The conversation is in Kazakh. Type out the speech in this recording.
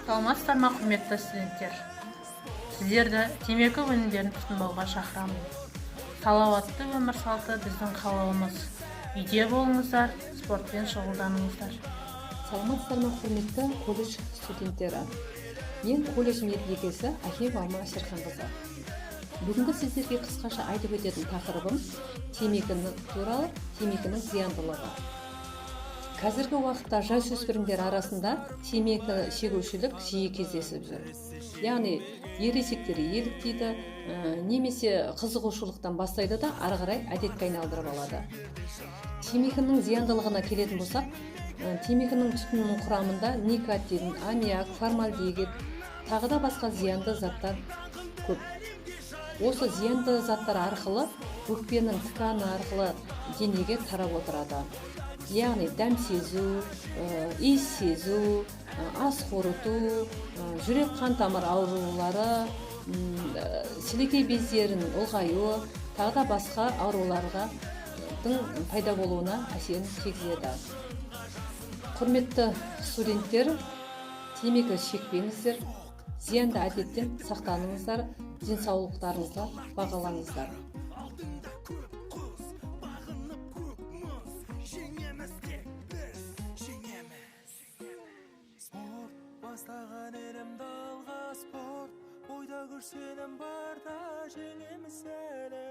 Саламатсыздар ма, құрметті студенттер? Сіздерді темекі өнімдерін тұтынбауға шақырамын. Салауатты өмір салты біздің қалауымыз. Үйде болыңыздар, спортпен шұғылданыңыздар. Саламатсыздар ма, құрметті колледж студенттері? Мен колледж медбикесі Ахимова Алма Шерханқызы. Бүгінгі сіздерге қысқаша айтып өтетін тақырыбым темекінің туралы, темекінің зияндылығы. Қазіргі уақытта жасөспірімдер арасында темекі шегушілік жиі кездесіп жүр. Яғни ересектер еліктейді, немесе қызығушылықтан бастайды да ары қарай әдетке айналдырып алады. Темекінің зияндылығына келетін болсақ, темекінің түтінінің құрамында никотин, аммиак, формальдегид, тағы да басқа зиянды заттар көп. Осы зиянды заттар арқылы өкпенің тканы арқылы денеге тарап отырады. Яғни дәм сезу, иіс сезу, ас қорыту, жүрек қан тамыр аурулары, сілекей бездерінің ұлғаюы, тағы да басқа ауруларға пайда болуына әсерін тигізеді. Құрметті студенттер, темекі шекпеңіздер, зиянды әдеттен сақтаныңыздар, денсаулықтарыңызды бағалаңыздар. Бастаған елімді алға спорт, ойда күш сенім барда жеңеміз әлі.